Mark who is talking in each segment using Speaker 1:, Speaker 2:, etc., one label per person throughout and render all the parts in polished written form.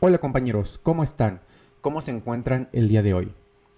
Speaker 1: Hola compañeros, ¿cómo están? ¿Cómo se encuentran el día de hoy?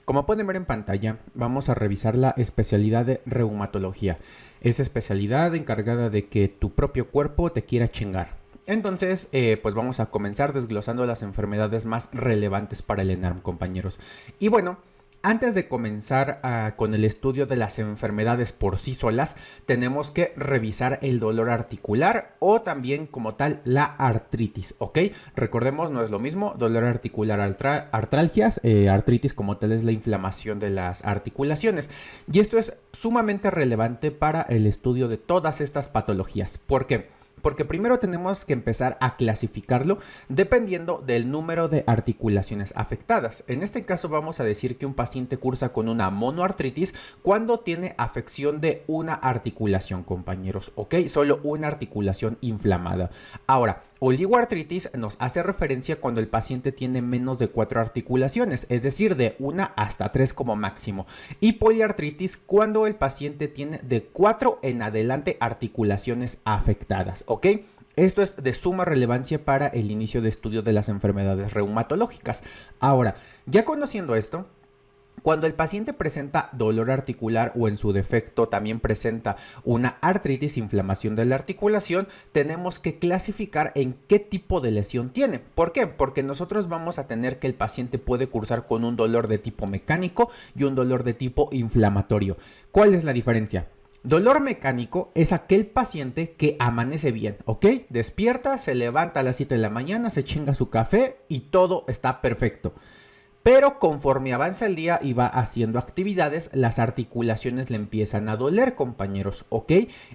Speaker 1: Como pueden ver en pantalla, vamos a revisar la especialidad de reumatología. Esa especialidad encargada de que tu propio cuerpo te quiera chingar. Entonces, pues vamos a comenzar desglosando las enfermedades más relevantes para el ENARM, compañeros. Y bueno, antes de comenzar con el estudio de las enfermedades por sí solas, tenemos que revisar el dolor articular o también como tal la artritis, ¿ok? Recordemos, no es lo mismo, dolor articular, artralgias, artritis como tal es la inflamación de las articulaciones. Y esto es sumamente relevante para el estudio de todas estas patologías. ¿Por qué? Porque primero tenemos que empezar a clasificarlo dependiendo del número de articulaciones afectadas. En este caso vamos a decir que un paciente cursa con una monoartritis cuando tiene afección de una articulación, compañeros, ¿ok? Solo una articulación inflamada. Ahora, oligoartritis nos hace referencia cuando el paciente tiene menos de 4 articulaciones, es decir, de 1 hasta 3 como máximo. Y poliartritis cuando el paciente tiene de 4 en adelante articulaciones afectadas, ¿ok? Esto es de suma relevancia para el inicio de estudio de las enfermedades reumatológicas. Ahora, ya conociendo esto, cuando el paciente presenta dolor articular o en su defecto también presenta una artritis, inflamación de la articulación, tenemos que clasificar en qué tipo de lesión tiene. ¿Por qué? Porque nosotros vamos a tener que el paciente puede cursar con un dolor de tipo mecánico y un dolor de tipo inflamatorio. ¿Cuál es la diferencia? Dolor mecánico es aquel paciente que amanece bien, ¿ok? Despierta, se levanta a las 7 de la mañana, se chinga su café y todo está perfecto. Pero conforme avanza el día y va haciendo actividades, las articulaciones le empiezan a doler, compañeros, ¿ok?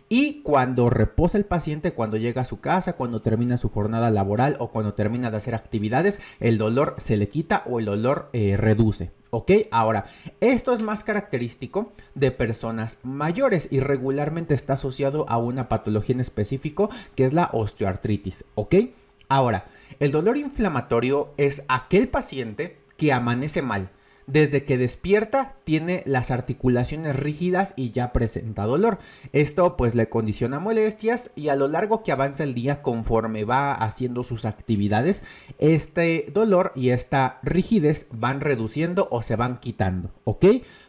Speaker 1: Y cuando reposa el paciente, cuando llega a su casa, cuando termina su jornada laboral o cuando termina de hacer actividades, el dolor se le quita o el dolor reduce. ¿Ok? Ahora, esto es más característico de personas mayores y regularmente está asociado a una patología en específico que es la osteoartritis. ¿Ok? Ahora, el dolor inflamatorio es aquel paciente que amanece mal. Desde que despierta tiene las articulaciones rígidas y ya presenta dolor. Esto pues le condiciona molestias y a lo largo que avanza el día conforme va haciendo sus actividades, este dolor y esta rigidez van reduciendo o se van quitando, ¿ok?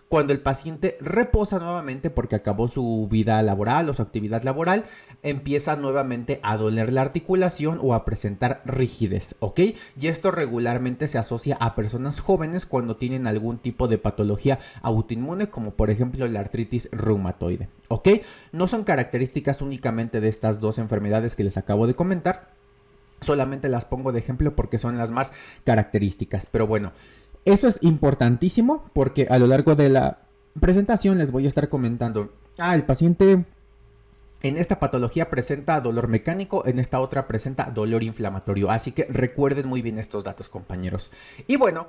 Speaker 1: Cuando el paciente reposa nuevamente porque acabó su vida laboral o su actividad laboral, empieza nuevamente a doler la articulación o a presentar rigidez, ¿ok? Y esto regularmente se asocia a personas jóvenes cuando tienen algún tipo de patología autoinmune, como por ejemplo la artritis reumatoide, ¿ok? No son características únicamente de estas dos enfermedades que les acabo de comentar, solamente las pongo de ejemplo porque son las más características, pero bueno. Eso es importantísimo porque a lo largo de la presentación les voy a estar comentando, el paciente en esta patología presenta dolor mecánico, en esta otra presenta dolor inflamatorio, así que recuerden muy bien estos datos, compañeros. Y bueno,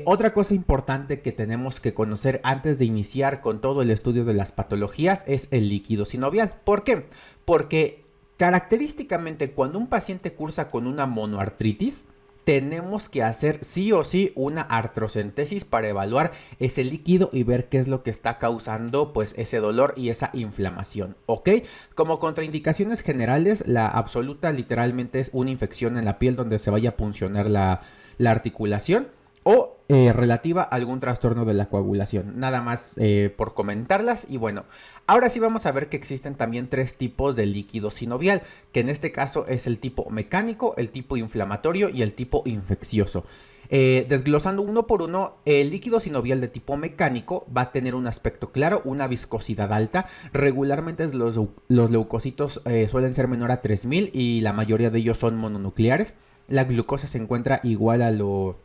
Speaker 1: otra cosa importante que tenemos que conocer antes de iniciar con todo el estudio de las patologías es el líquido sinovial. ¿Por qué? Porque característicamente cuando un paciente cursa con una monoartritis, tenemos que hacer sí o sí una artrocentesis para evaluar ese líquido y ver qué es lo que está causando pues ese dolor y esa inflamación, ¿ok? Como contraindicaciones generales, la absoluta literalmente es una infección en la piel donde se vaya a puncionar la articulación o relativa a algún trastorno de la coagulación. Nada más por comentarlas. Y bueno, ahora sí vamos a ver que existen también tres tipos de líquido sinovial, que en este caso es el tipo mecánico, el tipo inflamatorio y el tipo infeccioso. Desglosando uno por uno, el líquido sinovial de tipo mecánico va a tener un aspecto claro, una viscosidad alta. Regularmente los leucocitos suelen ser menor a 3000 y la mayoría de ellos son mononucleares. La glucosa se encuentra igual a lo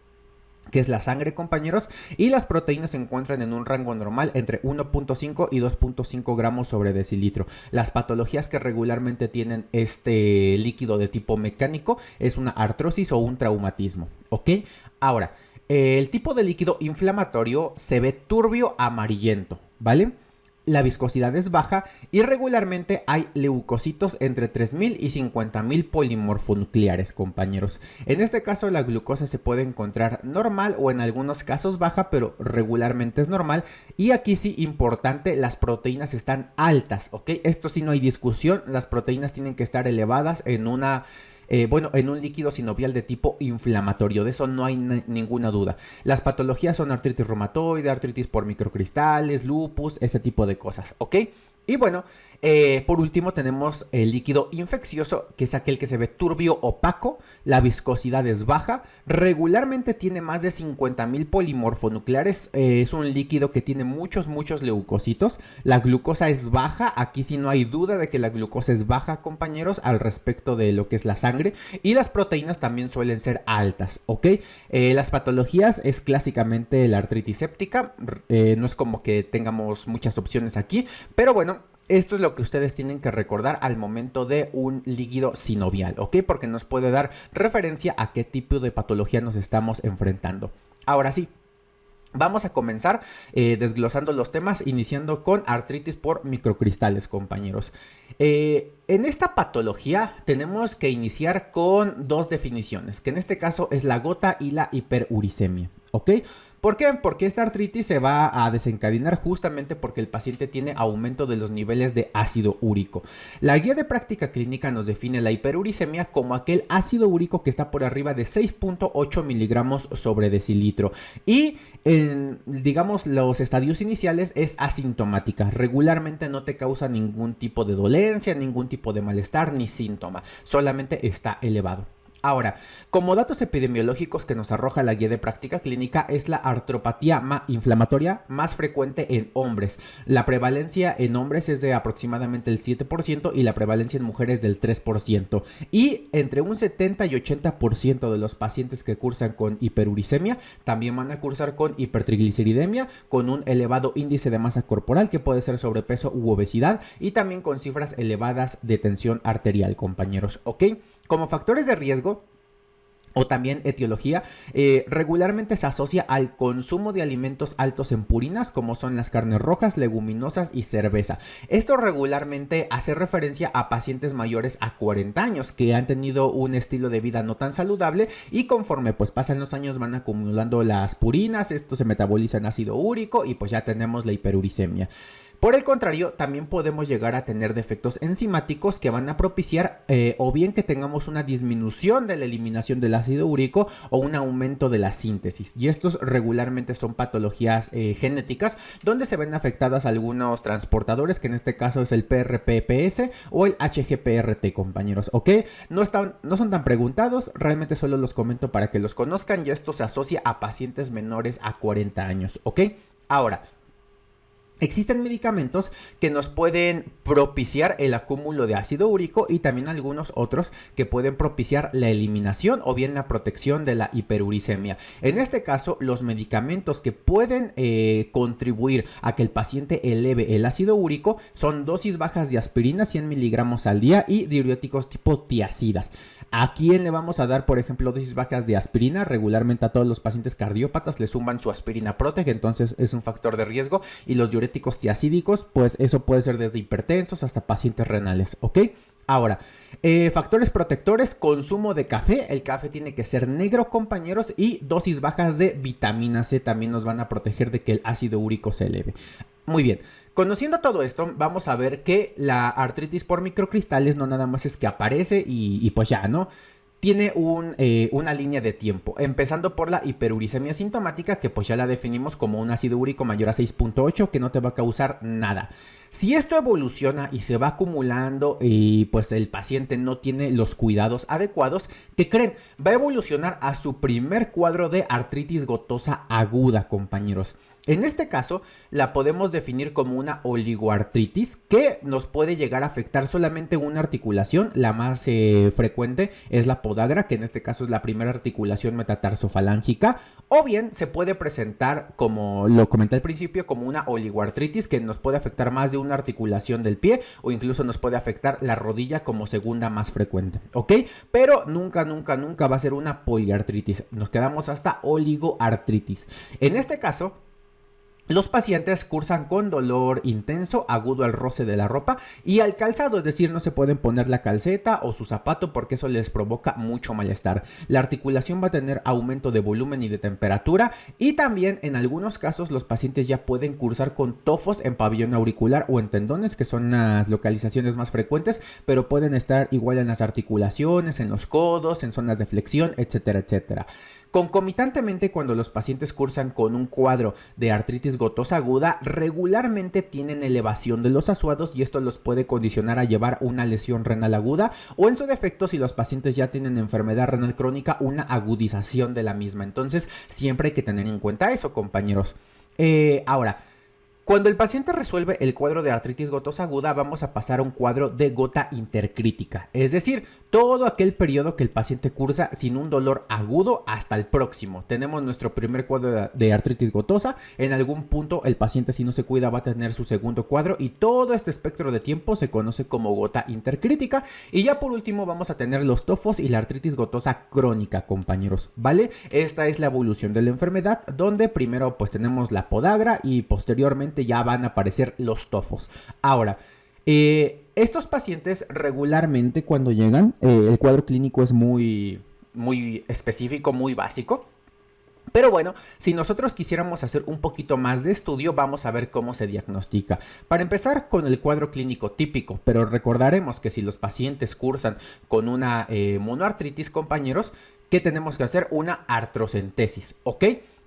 Speaker 1: que es la sangre, compañeros, y las proteínas se encuentran en un rango normal entre 1.5 y 2.5 gramos sobre decilitro. Las patologías que regularmente tienen este líquido de tipo mecánico es una artrosis o un traumatismo, ¿ok? Ahora, el tipo de líquido inflamatorio se ve turbio amarillento, ¿vale? La viscosidad es baja y regularmente hay leucocitos entre 3000 y 50000 polimorfonucleares, compañeros. En este caso la glucosa se puede encontrar normal o en algunos casos baja, pero regularmente es normal. Y aquí sí, importante, las proteínas están altas, ¿ok? Esto sí no hay discusión, las proteínas tienen que estar elevadas en una bueno, en un líquido sinovial de tipo inflamatorio, de eso no hay ninguna duda. Las patologías son artritis reumatoide, artritis por microcristales, lupus, ese tipo de cosas, ¿ok? Y bueno, por último tenemos el líquido infeccioso, que es aquel que se ve turbio, opaco, la viscosidad es baja, regularmente tiene más de 50,000 polimorfonucleares, es un líquido que tiene muchos leucocitos, la glucosa es baja, aquí sí no hay duda de que la glucosa es baja, compañeros, al respecto de lo que es la sangre, y las proteínas también suelen ser altas, ¿ok? Las patologías es clásicamente la artritis séptica, no es como que tengamos muchas opciones aquí, pero bueno, esto es lo que ustedes tienen que recordar al momento de un líquido sinovial, ¿ok? Porque nos puede dar referencia a qué tipo de patología nos estamos enfrentando. Ahora sí, vamos a comenzar desglosando los temas, iniciando con artritis por microcristales, compañeros. En esta patología tenemos que iniciar con dos definiciones, que en este caso es la gota y la hiperuricemia, ¿ok? ¿Por qué? Porque esta artritis se va a desencadenar justamente porque el paciente tiene aumento de los niveles de ácido úrico. La guía de práctica clínica nos define la hiperuricemia como aquel ácido úrico que está por arriba de 6.8 miligramos sobre decilitro. Y en, digamos, los estadios iniciales es asintomática. Regularmente no te causa ningún tipo de dolencia, ningún tipo de malestar ni síntoma. Solamente está elevado. Ahora, como datos epidemiológicos que nos arroja la guía de práctica clínica es la artropatía inflamatoria más frecuente en hombres. La prevalencia en hombres es de aproximadamente el 7% y la prevalencia en mujeres del 3%. Y entre un 70 y 80% de los pacientes que cursan con hiperuricemia también van a cursar con hipertrigliceridemia, con un elevado índice de masa corporal que puede ser sobrepeso u obesidad y también con cifras elevadas de tensión arterial, compañeros, ¿ok? Como factores de riesgo o también etiología, regularmente se asocia al consumo de alimentos altos en purinas, como son las carnes rojas, leguminosas y cerveza. Esto regularmente hace referencia a pacientes mayores a 40 años que han tenido un estilo de vida no tan saludable y conforme pues pasan los años van acumulando las purinas, esto se metaboliza en ácido úrico y pues ya tenemos la hiperuricemia. Por el contrario, también podemos llegar a tener defectos enzimáticos que van a propiciar o bien que tengamos una disminución de la eliminación del ácido úrico o un aumento de la síntesis. Y estos regularmente son patologías genéticas donde se ven afectadas algunos transportadores, que en este caso es el PRPPS o el HGPRT, compañeros, ¿ok? No son tan preguntados, realmente solo los comento para que los conozcan y esto se asocia a pacientes menores a 40 años, ¿ok? Ahora, existen medicamentos que nos pueden propiciar el acúmulo de ácido úrico y también algunos otros que pueden propiciar la eliminación o bien la protección de la hiperuricemia. En este caso, los medicamentos que pueden contribuir a que el paciente eleve el ácido úrico son dosis bajas de aspirina, 100 miligramos al día, y diuréticos tipo tiazidas. ¿A quién le vamos a dar, por ejemplo, dosis bajas de aspirina? Regularmente a todos los pacientes cardiópatas le suman su aspirina Proteg, entonces es un factor de riesgo. Y los diuréticos tiacídicos, pues eso puede ser desde hipertensos hasta pacientes renales, ¿ok? Ahora, factores protectores, consumo de café. El café tiene que ser negro, compañeros, y dosis bajas de vitamina C también nos van a proteger de que el ácido úrico se eleve. Muy bien. Conociendo todo esto, vamos a ver que la artritis por microcristales no nada más es que aparece y pues ya, ¿no? Tiene una línea de tiempo, empezando por la hiperuricemia sintomática, que pues ya la definimos como un ácido úrico mayor a 6.8 que no te va a causar nada. Si esto evoluciona y se va acumulando y pues el paciente no tiene los cuidados adecuados, ¿qué creen? Va a evolucionar a su primer cuadro de artritis gotosa aguda, compañeros. En este caso, la podemos definir como una oligoartritis que nos puede llegar a afectar solamente una articulación. La más frecuente es la podagra, que en este caso es la primera articulación metatarsofalángica. O bien se puede presentar, como lo comenté al principio, como una oligoartritis que nos puede afectar más de una articulación del pie o incluso nos puede afectar la rodilla como segunda más frecuente, ¿ok? Pero nunca va a ser una poliartritis. Nos quedamos hasta oligoartritis. En este caso, Los pacientes cursan con dolor intenso, agudo al roce de la ropa y al calzado, es decir, no se pueden poner la calceta o su zapato porque eso les provoca mucho malestar. La articulación va a tener aumento de volumen y de temperatura y también en algunos casos los pacientes ya pueden cursar con tofos en pabellón auricular o en tendones, que son las localizaciones más frecuentes, pero pueden estar igual en las articulaciones, en los codos, en zonas de flexión, etcétera, etcétera. Concomitantemente, cuando los pacientes cursan con un cuadro de artritis gotosa aguda, regularmente tienen elevación de los azuados y esto los puede condicionar a llevar una lesión renal aguda o, en su defecto, si los pacientes ya tienen enfermedad renal crónica, una agudización de la misma. Entonces, siempre hay que tener en cuenta eso, compañeros. Ahora, cuando el paciente resuelve el cuadro de artritis gotosa aguda, vamos a pasar a un cuadro de gota intercrítica, es decir, todo aquel periodo que el paciente cursa sin un dolor agudo hasta el próximo. Tenemos nuestro primer cuadro de artritis gotosa, en algún punto el paciente, si no se cuida, va a tener su segundo cuadro y todo este espectro de tiempo se conoce como gota intercrítica. Y ya por último vamos a tener los tofos y la artritis gotosa crónica, compañeros, ¿vale? Esta es la evolución de la enfermedad, donde primero pues tenemos la podagra y posteriormente ya van a aparecer los tofos. Ahora, estos pacientes regularmente cuando llegan, el cuadro clínico es muy específico, muy básico. Pero bueno, si nosotros quisiéramos hacer un poquito más de estudio, vamos a ver cómo se diagnostica. Para empezar con el cuadro clínico típico, pero recordaremos que si los pacientes cursan con una monoartritis, compañeros, ¿qué tenemos que hacer? Una artrocentesis, ¿ok?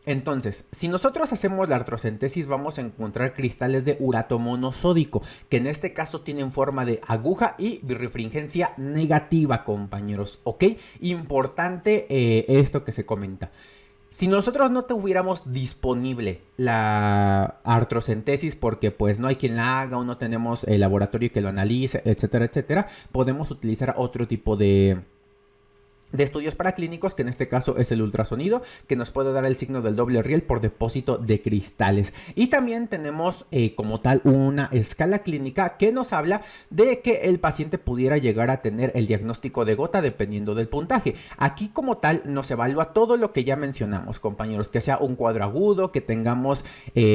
Speaker 1: Entonces, si nosotros hacemos la artrocentesis, vamos a encontrar cristales de urato monosódico, que en este caso tienen forma de aguja y birrefringencia negativa, compañeros, ¿ok? Importante esto que se comenta. Si nosotros no tuviéramos disponible la artrocentesis porque pues no hay quien la haga o no tenemos el laboratorio que lo analice, etcétera, etcétera, podemos utilizar otro tipo de estudios paraclínicos, que en este caso es el ultrasonido, que nos puede dar el signo del doble riel por depósito de cristales. Y también tenemos como tal una escala clínica que nos habla de que el paciente pudiera llegar a tener el diagnóstico de gota dependiendo del puntaje. Aquí como tal nos evalúa todo lo que ya mencionamos, compañeros, que sea un cuadro agudo, que tengamos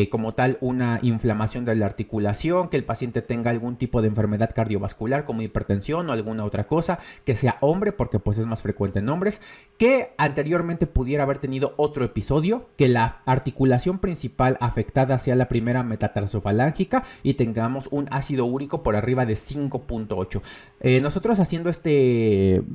Speaker 1: como tal una inflamación de la articulación, que el paciente tenga algún tipo de enfermedad cardiovascular como hipertensión o alguna otra cosa, que sea hombre porque pues es más frecuente en hombres, que anteriormente pudiera haber tenido otro episodio, que la articulación principal afectada sea la primera metatarsofalángica y tengamos un ácido úrico por arriba de 5.8. Nosotros haciendo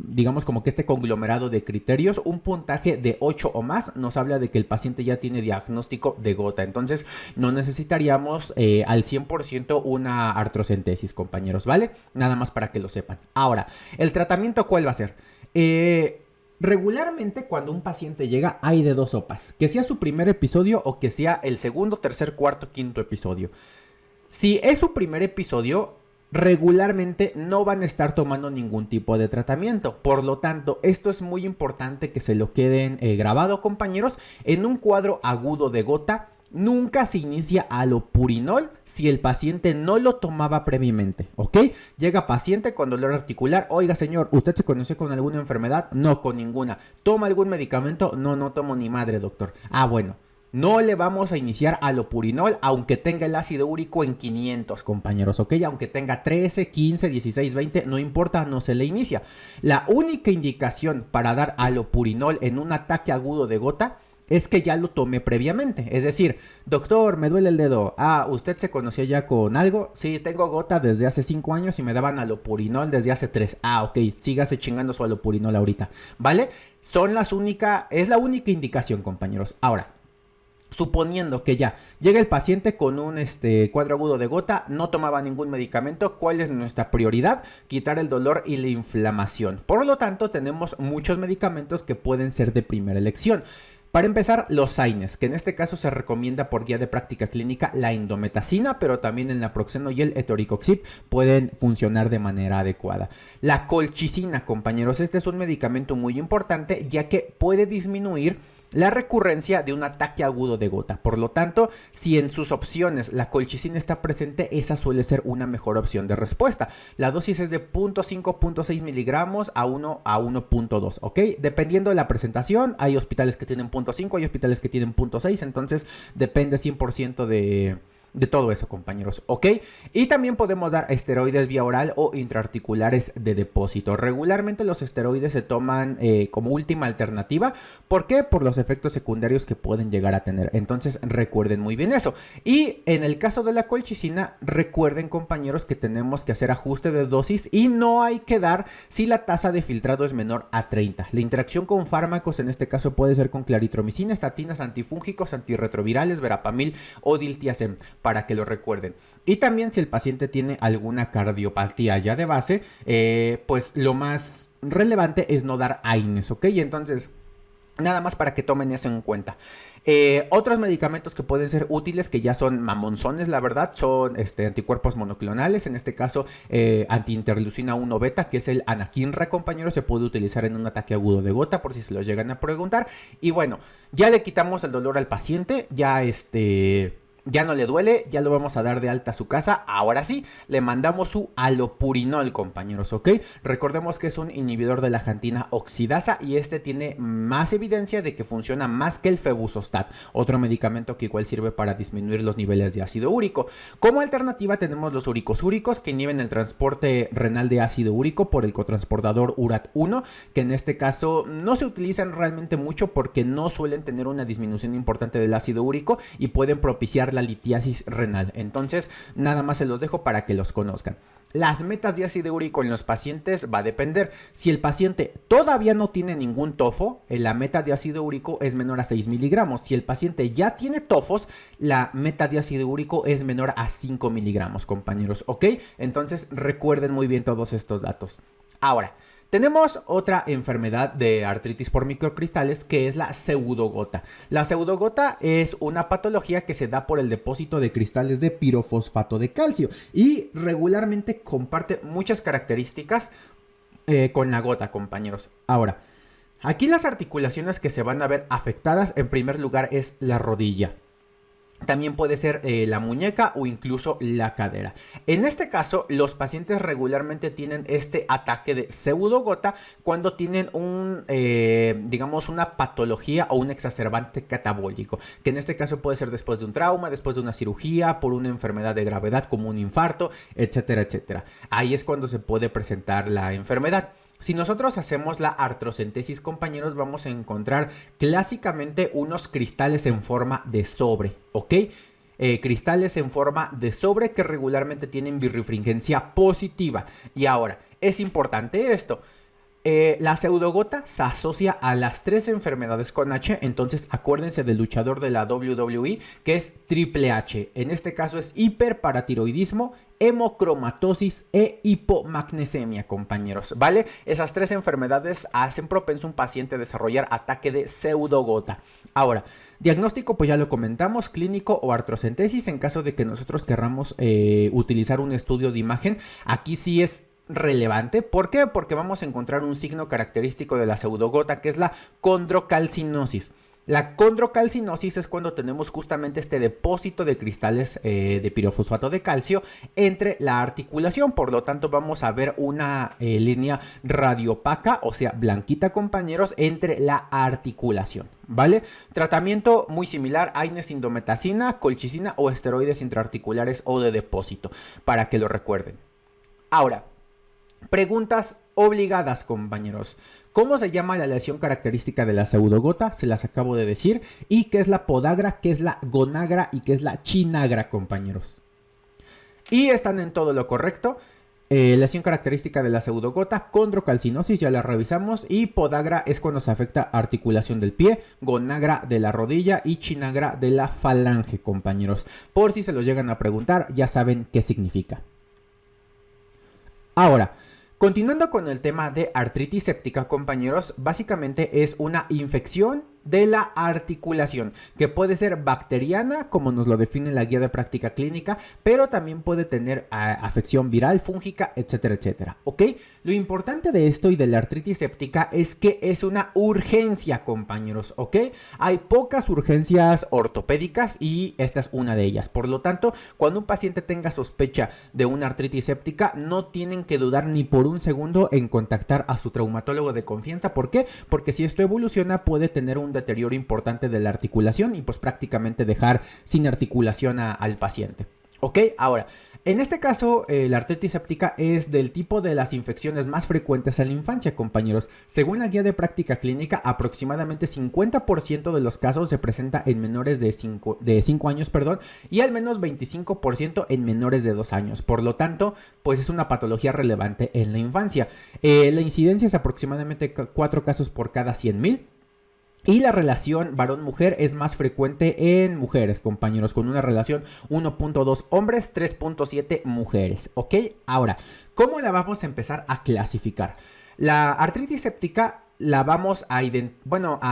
Speaker 1: digamos como que este conglomerado de criterios, un puntaje de 8 o más nos habla de que el paciente ya tiene diagnóstico de gota. Entonces no necesitaríamos al 100% una artrocentesis, compañeros, ¿vale? Nada más para que lo sepan. Ahora, ¿el tratamiento cuál va a ser? Regularmente cuando un paciente llega hay de dos sopas, que sea su primer episodio o que sea el segundo, tercer, cuarto, quinto episodio. Si es su primer episodio, regularmente no van a estar tomando ningún tipo de tratamiento. Por lo tanto, esto es muy importante que se lo queden grabado, compañeros. En un cuadro agudo de gota, nunca se inicia allopurinol si el paciente no lo tomaba previamente, ¿ok? Llega paciente con dolor articular, oiga señor, ¿usted se conoce con alguna enfermedad? No, con ninguna. ¿Toma algún medicamento? No, no tomo ni madre, doctor. Ah, bueno. No le vamos a iniciar allopurinol aunque tenga el ácido úrico en 500, compañeros, ¿ok? Aunque tenga 13, 15, 16, 20, no importa, no se le inicia. La única indicación para dar allopurinol en un ataque agudo de gota es que ya lo tomé previamente. Es decir, doctor, me duele el dedo. Ah, ¿usted se conocía ya con algo? Sí, tengo gota desde hace 5 años y me daban allopurinol desde hace 3. Ah, ok, sígase chingando su allopurinol ahorita, ¿vale? Es la única indicación, compañeros. Ahora, suponiendo que ya llega el paciente con un cuadro agudo de gota, no tomaba ningún medicamento, ¿cuál es nuestra prioridad? Quitar el dolor y la inflamación. Por lo tanto, tenemos muchos medicamentos que pueden ser de primera elección. Para empezar, los AINES, que en este caso se recomienda por guía de práctica clínica la indometacina, pero también el naproxeno y el etoricoxib pueden funcionar de manera adecuada. La colchicina, compañeros, este es un medicamento muy importante ya que puede disminuir la recurrencia de un ataque agudo de gota. Por lo tanto, si en sus opciones la colchicina está presente, esa suele ser una mejor opción de respuesta. La dosis es de 0.5, 0.6 miligramos a 1 a 1.2, ¿ok? Dependiendo de la presentación, hay hospitales que tienen 0.5, hay hospitales que tienen 0.6, entonces depende 100% de todo eso, compañeros, ¿ok? Y también podemos dar esteroides vía oral o intraarticulares de depósito. Regularmente los esteroides se toman como última alternativa. ¿Por qué? Por los efectos secundarios que pueden llegar a tener. Entonces recuerden muy bien eso. Y en el caso de la colchicina, recuerden, compañeros, que tenemos que hacer ajuste de dosis y no hay que dar si la tasa de filtrado es menor a 30. La interacción con fármacos en este caso puede ser con claritromicina, estatinas, antifúngicos, antirretrovirales, verapamil o diltiazem, para que lo recuerden. Y también si el paciente tiene alguna cardiopatía ya de base, pues lo más relevante es no dar AINES, ¿ok? Entonces, nada más para que tomen eso en cuenta. Otros medicamentos que pueden ser útiles, que ya son mamonzones, la verdad, son anticuerpos monoclonales. En este caso, antiinterleucina 1 beta, que es el anakinra, compañeros. Se puede utilizar en un ataque agudo de gota, por si se lo llegan a preguntar. Y bueno, ya le quitamos el dolor al paciente, ya no le duele, ya lo vamos a dar de alta a su casa. Ahora sí, le mandamos su alopurinol, compañeros, ¿ok? Recordemos que es un inhibidor de la jantina oxidasa y tiene más evidencia de que funciona más que el Febusostat, otro medicamento que igual sirve para disminuir los niveles de ácido úrico. Como alternativa tenemos los uricosúricos, que inhiben el transporte renal de ácido úrico por el cotransportador URAT1, que en este caso no se utilizan realmente mucho porque no suelen tener una disminución importante del ácido úrico y pueden propiciar la litiasis renal. Entonces, nada más se los dejo para que los conozcan. Las metas de ácido úrico en los pacientes va a depender. Si el paciente todavía no tiene ningún tofo, la meta de ácido úrico es menor a 6 miligramos. Si el paciente ya tiene tofos, la meta de ácido úrico es menor a 5 miligramos, compañeros, ¿ok? Entonces, recuerden muy bien todos estos datos. Ahora, tenemos otra enfermedad de artritis por microcristales, que es la pseudogota. La pseudogota es una patología que se da por el depósito de cristales de pirofosfato de calcio y regularmente comparte muchas características con la gota, compañeros. Ahora, aquí las articulaciones que se van a ver afectadas en primer lugar es la rodilla. También puede ser la muñeca o incluso la cadera. En este caso, los pacientes regularmente tienen este ataque de pseudogota cuando tienen digamos, una patología o un exacerbante catabólico, que en este caso puede ser después de un trauma, después de una cirugía, por una enfermedad de gravedad como un infarto, etcétera, etcétera. Ahí es cuando se puede presentar la enfermedad. Si nosotros hacemos la artrocentesis, compañeros, vamos a encontrar clásicamente unos cristales en forma de sobre, ¿ok? Cristales en forma de sobre que regularmente tienen birrefringencia positiva. Y ahora, es importante esto. La pseudogota se asocia a las 3 enfermedades con H, entonces acuérdense del luchador de la WWE, que es Triple H. En este caso es hiperparatiroidismo, hemocromatosis e hipomagnesemia, compañeros, ¿vale? Esas 3 enfermedades hacen propenso a un paciente a desarrollar ataque de pseudogota. Ahora, diagnóstico, pues ya lo comentamos, clínico o artrocentesis. En caso de que nosotros querramos utilizar un estudio de imagen, aquí sí es relevante. ¿Por qué? Porque vamos a encontrar un signo característico de la pseudogota, que es la condrocalcinosis. La condrocalcinosis es cuando tenemos justamente este depósito de cristales de pirofosfato de calcio entre la articulación. Por lo tanto, vamos a ver una línea radiopaca, o sea, blanquita, compañeros, entre la articulación, ¿vale? Tratamiento muy similar: AINES, indometacina, colchicina o esteroides intraarticulares o de depósito, para que lo recuerden. Ahora, preguntas obligadas, compañeros. ¿Cómo se llama la lesión característica de la pseudogota? Se las acabo de decir. ¿Y qué es la podagra, qué es la gonagra y qué es la chinagra, compañeros? Y están en todo lo correcto. Lesión característica de la pseudogota: condrocalcinosis, ya la revisamos. Y podagra es cuando se afecta articulación del pie, gonagra de la rodilla y chinagra de la falange, compañeros. Por si se los llegan a preguntar, ya saben qué significa. Ahora, continuando con el tema de artritis séptica, compañeros, básicamente es una infección de la articulación, que puede ser bacteriana, como nos lo define la guía de práctica clínica, pero también puede tener afección viral, fúngica, etcétera, etcétera, ¿ok? Lo importante de esto y de la artritis séptica es que es una urgencia, compañeros, ¿ok? Hay pocas urgencias ortopédicas y esta es una de ellas. Por lo tanto, cuando un paciente tenga sospecha de una artritis séptica, no tienen que dudar ni por un segundo en contactar a su traumatólogo de confianza. ¿Por qué? Porque si esto evoluciona puede tener un deterioro importante de la articulación y pues prácticamente dejar sin articulación al paciente. ¿Ok? Ahora, en este caso, la artritis séptica es del tipo de las infecciones más frecuentes en la infancia, compañeros. Según la guía de práctica clínica, aproximadamente 50% de los casos se presenta en menores de 5 años, y al menos 25% en menores de 2 años. Por lo tanto, pues es una patología relevante en la infancia. La incidencia es aproximadamente 4 casos por cada 100,000. Y la relación varón-mujer es más frecuente en mujeres, compañeros, con una relación 1.2 hombres, 3.7 mujeres, ¿ok? Ahora, ¿cómo la vamos a empezar a clasificar? La artritis séptica la vamos a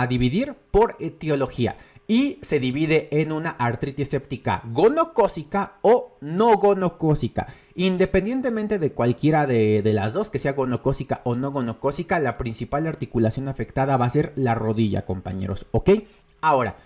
Speaker 1: dividir por etiología. Y se divide en una artritis séptica gonocócica o no gonocócica. Independientemente de cualquiera de las dos, que sea gonocócica o no gonocócica, la principal articulación afectada va a ser la rodilla, compañeros, ¿ok? Ahora,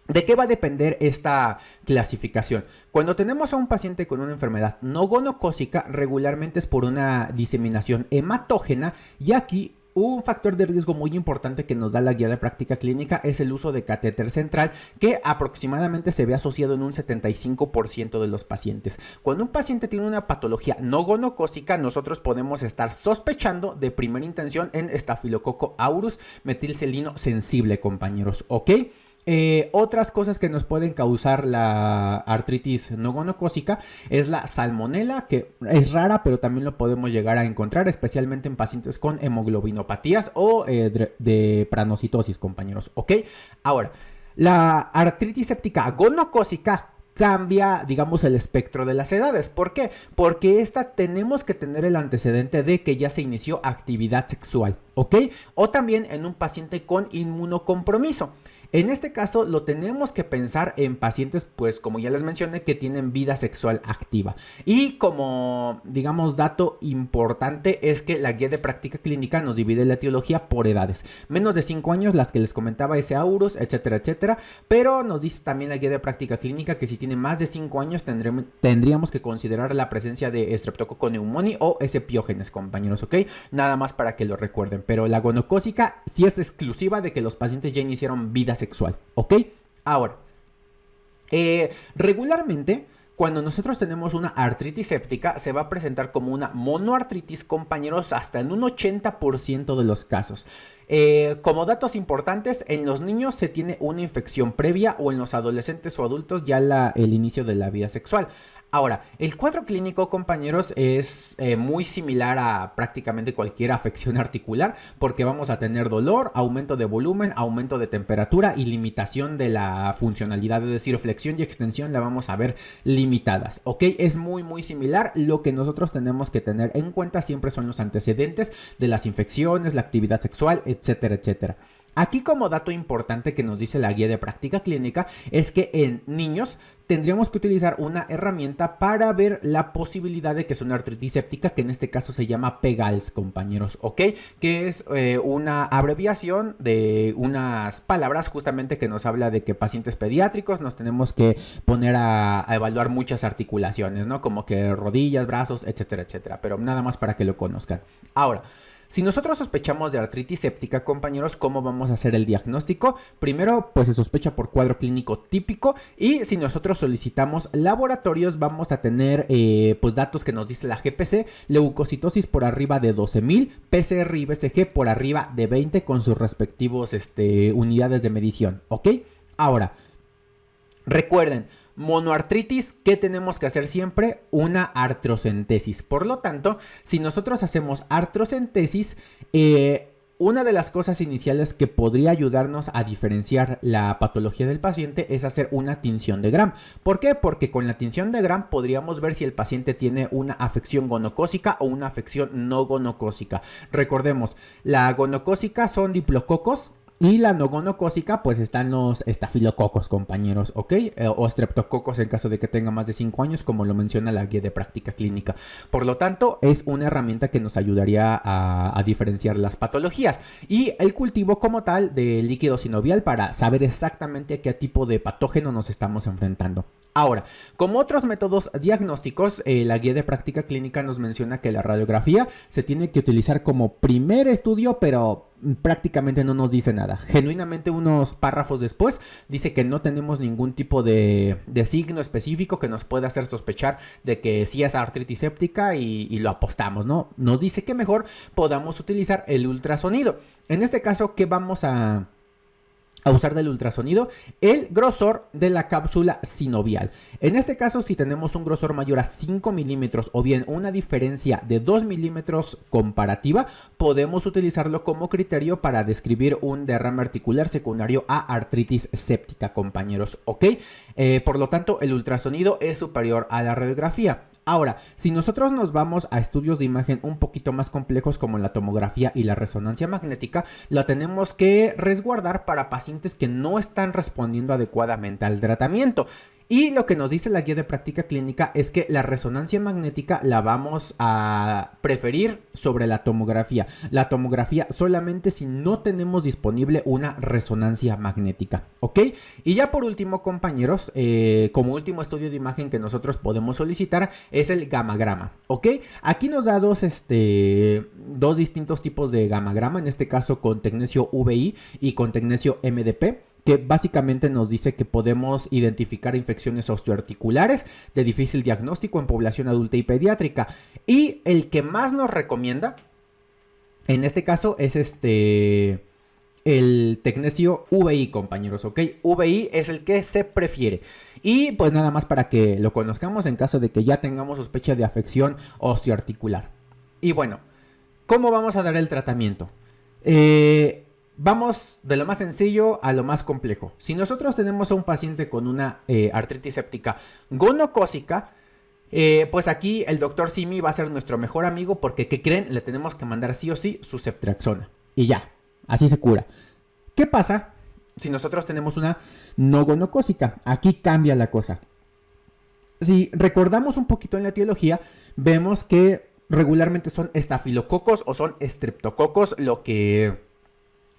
Speaker 1: ¿de qué va a depender esta clasificación? Cuando tenemos a un paciente con una enfermedad no gonocócica, regularmente es por una diseminación hematógena, y aquí un factor de riesgo muy importante que nos da la guía de práctica clínica es el uso de catéter central, que aproximadamente se ve asociado en un 75% de los pacientes. Cuando un paciente tiene una patología no gonocócica, nosotros podemos estar sospechando de primera intención en Staphylococcus aureus metilcelino sensible, compañeros, ¿ok? Otras cosas que nos pueden causar la artritis no gonocócica es la salmonela, que es rara, pero también lo podemos llegar a encontrar, especialmente en pacientes con hemoglobinopatías o de pranocitosis, compañeros, ¿ok? Ahora, la artritis séptica gonocócica cambia, digamos, el espectro de las edades. ¿Por qué? Porque tenemos que tener el antecedente de que ya se inició actividad sexual, ¿ok? O también en un paciente con inmunocompromiso. En este caso lo tenemos que pensar en pacientes, pues como ya les mencioné, que tienen vida sexual activa. Y como, digamos, dato importante es que la guía de práctica clínica nos divide la etiología por edades. Menos de 5 años, las que les comentaba, ese aureus, etcétera, etcétera. Pero nos dice también la guía de práctica clínica que si tiene más de 5 años tendríamos que considerar la presencia de Streptococcus pneumoniae o S. piógenes, compañeros, ¿ok? Nada más para que lo recuerden. Pero la gonocócica sí es exclusiva de que los pacientes ya iniciaron vida sexual, ¿ok? Ahora, regularmente, cuando nosotros tenemos una artritis séptica, se va a presentar como una monoartritis, compañeros, hasta en un 80% de los casos. Como datos importantes, en los niños se tiene una infección previa, o en los adolescentes o adultos ya el inicio de la vida sexual. Ahora, el cuadro clínico, compañeros, es muy similar a prácticamente cualquier afección articular, porque vamos a tener dolor, aumento de volumen, aumento de temperatura y limitación de la funcionalidad, es decir, flexión y extensión la vamos a ver limitadas, ¿ok? Es muy similar. Lo que nosotros tenemos que tener en cuenta siempre son los antecedentes de las infecciones, la actividad sexual, etcétera, etcétera. Aquí, como dato importante que nos dice la guía de práctica clínica, es que en niños tendríamos que utilizar una herramienta para ver la posibilidad de que es una artritis séptica, que en este caso se llama PEGALS, compañeros, ¿ok? Que es una abreviación de unas palabras justamente que nos habla de que pacientes pediátricos nos tenemos que poner a evaluar muchas articulaciones, ¿no? Como que rodillas, brazos, etcétera, etcétera, pero nada más para que lo conozcan. Ahora, si nosotros sospechamos de artritis séptica, compañeros, ¿cómo vamos a hacer el diagnóstico? Primero, pues se sospecha por cuadro clínico típico, y si nosotros solicitamos laboratorios, vamos a tener pues datos que nos dice la GPC, leucocitosis por arriba de 12,000, PCR y BCG por arriba de 20 con sus respectivos unidades de medición, ¿ok? Ahora, recuerden, monoartritis, ¿qué tenemos que hacer siempre? Una artrocentesis. Por lo tanto, si nosotros hacemos artrocentesis, una de las cosas iniciales que podría ayudarnos a diferenciar la patología del paciente es hacer una tinción de Gram. ¿Por qué? Porque con la tinción de Gram podríamos ver si el paciente tiene una afección gonocócica o una afección no gonocócica. Recordemos, la gonocócica son diplococos, Y la no gonocócica, pues están los estafilococos, compañeros, ¿ok? O estreptococos en caso de que tenga más de 5 años, como lo menciona la guía de práctica clínica. Por lo tanto, es una herramienta que nos ayudaría a diferenciar las patologías. Y el cultivo como tal de líquido sinovial para saber exactamente a qué tipo de patógeno nos estamos enfrentando. Ahora, como otros métodos diagnósticos, la guía de práctica clínica nos menciona que la radiografía se tiene que utilizar como primer estudio, pero prácticamente no nos dice nada. Genuinamente unos párrafos después dice que no tenemos ningún tipo de signo específico que nos pueda hacer sospechar de que sí es artritis séptica y lo apostamos, ¿no? Nos dice que mejor podamos utilizar el ultrasonido. En este caso, ¿qué vamos a usar del ultrasonido? El grosor de la cápsula sinovial. En este caso, si tenemos un grosor mayor a 5 milímetros o bien una diferencia de 2 milímetros comparativa, podemos utilizarlo como criterio para describir un derrame articular secundario a artritis séptica, compañeros, ¿ok? Por lo tanto, el ultrasonido es superior a la radiografía. Ahora, si nosotros nos vamos a estudios de imagen un poquito más complejos como la tomografía y la resonancia magnética, la tenemos que resguardar para pacientes que no están respondiendo adecuadamente al tratamiento. Y lo que nos dice la guía de práctica clínica es que la resonancia magnética la vamos a preferir sobre la tomografía. La tomografía solamente si no tenemos disponible una resonancia magnética, ¿ok? Y ya por último, compañeros, como último estudio de imagen que nosotros podemos solicitar es el gamagrama, ¿ok? Aquí nos da dos distintos tipos de gamagrama, en este caso con tecnesio VI y con tecnesio MDP, que básicamente nos dice que podemos identificar infecciones osteoarticulares de difícil diagnóstico en población adulta y pediátrica. Y el que más nos recomienda, en este caso, es el tecnesio VI, compañeros, ¿ok? VI es el que se prefiere. Y pues nada más para que lo conozcamos en caso de que ya tengamos sospecha de afección osteoarticular. Y bueno, ¿cómo vamos a dar el tratamiento? Vamos de lo más sencillo a lo más complejo. Si nosotros tenemos a un paciente con una artritis séptica gonocócica, pues aquí el doctor Simi va a ser nuestro mejor amigo porque, ¿qué creen? Le tenemos que mandar sí o sí su ceftriaxona. Y ya, así se cura. ¿Qué pasa si nosotros tenemos una no gonocócica? Aquí cambia la cosa. Si recordamos un poquito en la etiología, vemos que regularmente son estafilococos o son estreptococos lo que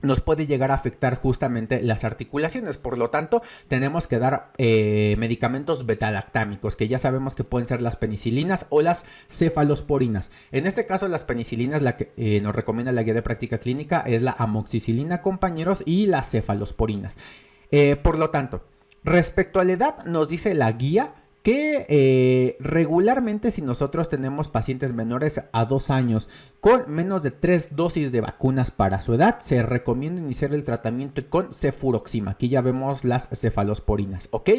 Speaker 1: nos puede llegar a afectar justamente las articulaciones. Por lo tanto, tenemos que dar medicamentos betalactámicos, que ya sabemos que pueden ser las penicilinas o las cefalosporinas. En este caso, las penicilinas, la que nos recomienda la guía de práctica clínica, es la amoxicilina, compañeros, y las cefalosporinas. Por lo tanto, respecto a la edad, nos dice la guía que regularmente si nosotros tenemos pacientes menores a 2 años con menos de 3 dosis de vacunas para su edad, se recomienda iniciar el tratamiento con cefuroxima. Aquí ya vemos las cefalosporinas, ¿ok?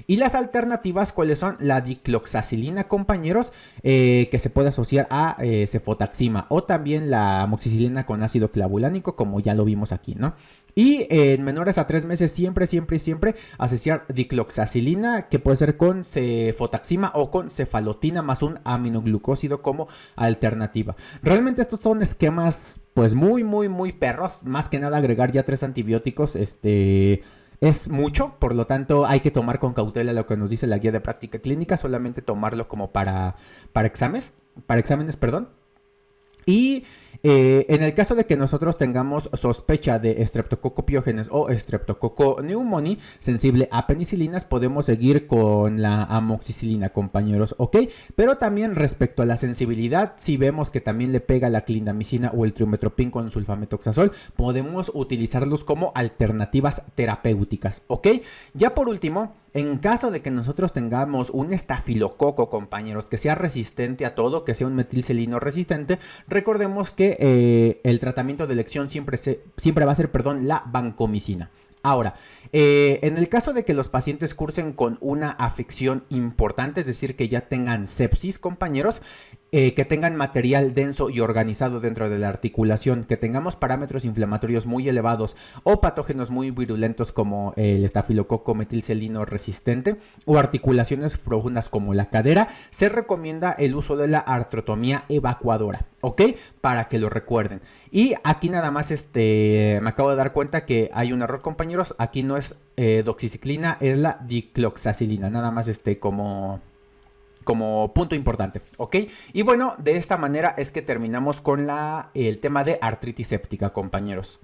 Speaker 1: Y las alternativas, ¿cuáles son? La dicloxacilina, compañeros, que se puede asociar a cefotaxima, o también la amoxicilina con ácido clavulánico, como ya lo vimos aquí, ¿no? Y en menores a 3 meses siempre asociar dicloxacilina, que puede ser con cefotaxima o con cefalotina más un aminoglucósido como alternativa. Realmente estos son esquemas pues muy perros. Más que nada agregar ya 3 antibióticos es mucho, por lo tanto hay que tomar con cautela lo que nos dice la guía de práctica clínica, solamente tomarlo como para exámenes, perdón. Y en el caso de que nosotros tengamos sospecha de Streptococcus pyogenes o Streptococcus pneumoniae sensible a penicilinas, podemos seguir con la amoxicilina, compañeros, ¿ok? Pero también respecto a la sensibilidad, si vemos que también le pega la clindamicina o el trimetoprim con sulfametoxazol, podemos utilizarlos como alternativas terapéuticas, ¿ok? Ya por último, en caso de que nosotros tengamos un estafilococo, compañeros, que sea resistente a todo, que sea un metilcelino resistente, recordemos que el tratamiento de elección siempre va a ser, la vancomicina. Ahora, en el caso de que los pacientes cursen con una afección importante, es decir, que ya tengan sepsis, compañeros, que tengan material denso y organizado dentro de la articulación, que tengamos parámetros inflamatorios muy elevados o patógenos muy virulentos como el estafilococo metilcelino resistente o articulaciones profundas como la cadera, se recomienda el uso de la artrotomía evacuadora. ¿ok? Para que lo recuerden. Y aquí nada más me acabo de dar cuenta que hay un error, compañeros. Aquí no es doxiciclina, es la dicloxacilina. Nada más como punto importante, ¿ok? Y bueno, de esta manera es que terminamos con el tema de artritis séptica, compañeros.